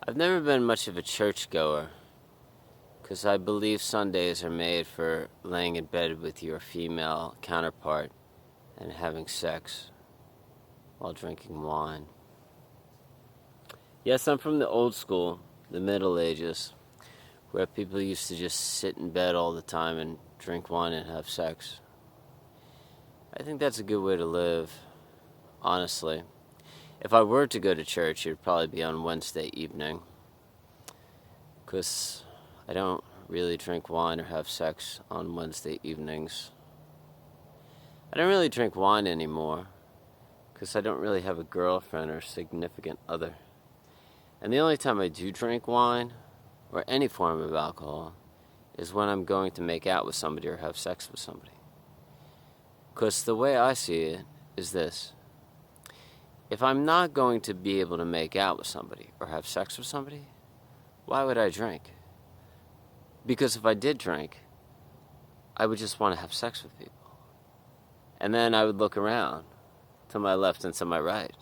I've never been much of a churchgoer, because I believe Sundays are made for laying in bed with your female counterpart and having sex while drinking wine. Yes, I'm from the old school, the Middle Ages, where people used to just sit in bed all the time and drink wine and have sex. I think that's a good way to live, honestly. If I were to go to church, it would probably be on Wednesday evening, because I don't really drink wine or have sex on Wednesday evenings. I don't really drink wine anymore, because I don't really have a girlfriend or significant other. And the only time I do drink wine, or any form of alcohol, is when I'm going to make out with somebody or have sex with somebody. Because the way I see it is this: if I'm not going to be able to make out with somebody or have sex with somebody, why would I drink? Because if I did drink, I would just want to have sex with people. And then I would look around to my left and to my right,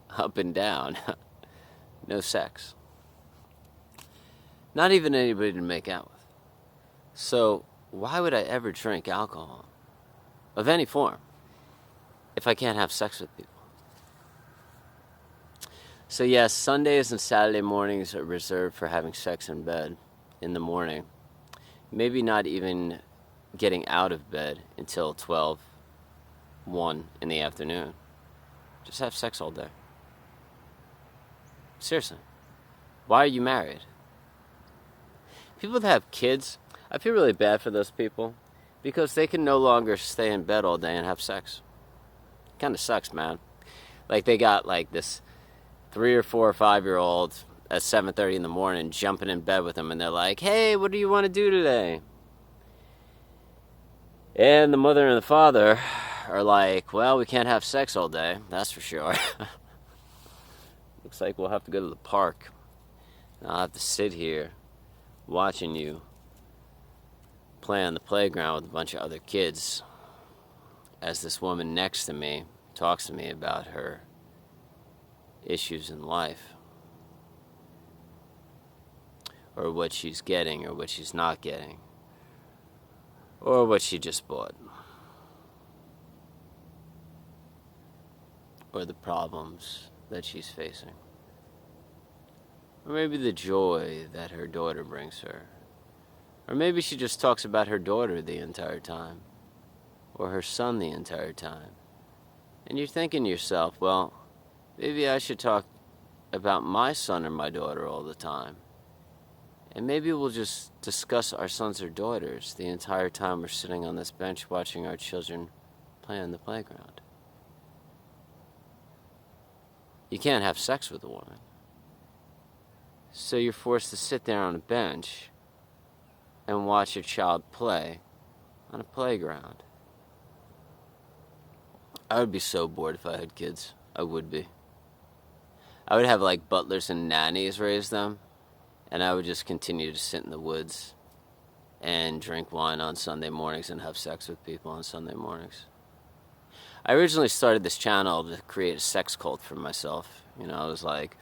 up and down. No sex. Not even anybody to make out with. So why would I ever drink alcohol of any form if I can't have sex with people? So yes, Sundays and Saturday mornings are reserved for having sex in bed in the morning. Maybe not even getting out of bed until 12, 1 in the afternoon. Just have sex all day. Seriously. Why are you married? People that have kids, I feel really bad for those people, because they can no longer stay in bed all day and have sex. Kind of sucks, man. Like, they got like this 3 or 4 or 5-year-old at 7:30 in the morning jumping in bed with them, and they're like, hey, what do you want to do today? And the mother and the father are like, well, we can't have sex all day, that's for sure. Looks like we'll have to go to the park. I'll have to sit here watching you play on the playground with a bunch of other kids as this woman next to me talks to me about her issues in life, or what she's getting or what she's not getting, or what she just bought, or the problems that she's facing, or maybe the joy that her daughter brings her, or maybe she just talks about her daughter the entire time, or her son the entire time, and you're thinking to yourself, well, maybe I should talk about my son or my daughter all the time. And maybe we'll just discuss our sons or daughters the entire time we're sitting on this bench watching our children play on the playground. You can't have sex with a woman. So you're forced to sit there on a bench and watch your child play on a playground. I would be so bored if I had kids. I would be. I would have like butlers and nannies raise them, and I would just continue to sit in the woods and drink wine on Sunday mornings and have sex with people on Sunday mornings. I originally started this channel to create a sex cult for myself. You know, I was like,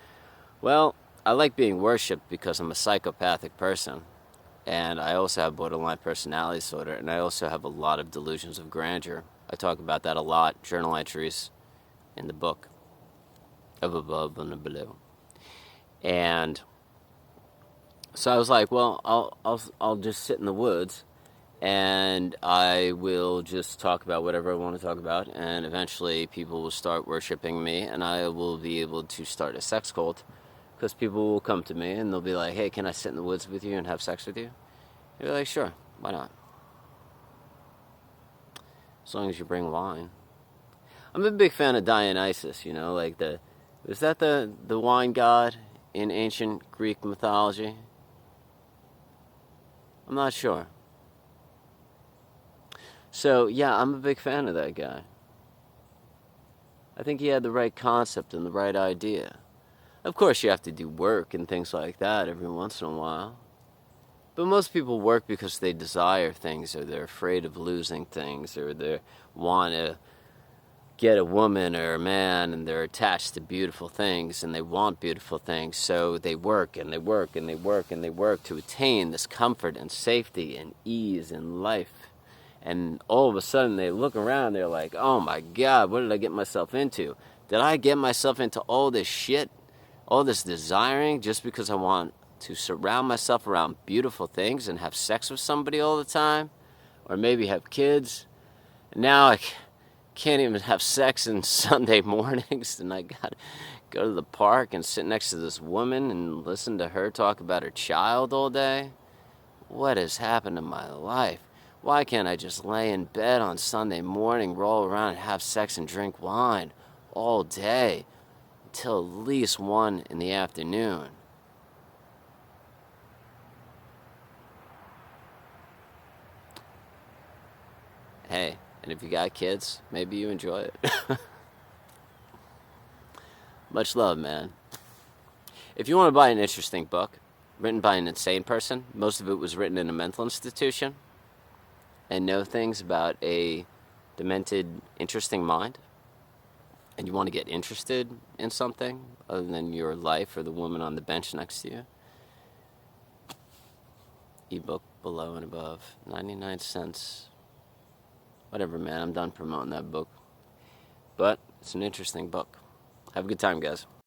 well, I like being worshipped because I'm a psychopathic person, and I also have borderline personality disorder, and I also have a lot of delusions of grandeur. I talk about that a lot, journal entries in the book of Above and Below. And so I was like, well, I'll just sit in the woods and I will just talk about whatever I want to talk about, and eventually people will start worshiping me, and I will be able to start a sex cult, because people will come to me and they'll be like, hey, can I sit in the woods with you and have sex with you? You're like, sure, why not? As long as you bring wine. I'm a big fan of Dionysus, you know, like is that the wine god in ancient Greek mythology? I'm not sure. So, yeah, I'm a big fan of that guy. I think he had the right concept and the right idea. Of course, you have to do work and things like that every once in a while. But most people work because they desire things, or they're afraid of losing things, or they want to get a woman or a man and they're attached to beautiful things and they want beautiful things, so they work and they work and they work and they work to attain this comfort and safety and ease in life. And all of a sudden they look around, they're like, oh my God, what did I get myself into? Did I get myself into all this shit, all this desiring, just because I want to surround myself around beautiful things and have sex with somebody all the time? Or maybe have kids? And now I can't even have sex on Sunday mornings, and I gotta go to the park and sit next to this woman and listen to her talk about her child all day. What has happened to my life? Why can't I just lay in bed on Sunday morning, roll around and have sex and drink wine all day until at least 1 in the afternoon? Hey, and if you got kids, maybe you enjoy it. Much love, man. If you want to buy an interesting book written by an insane person, most of it was written in a mental institution, and know things about a demented, interesting mind, and you want to get interested in something other than your life or the woman on the bench next to you, ebook below and above, 99 cents. Whatever, man, I'm done promoting that book. But it's an interesting book. Have a good time, guys.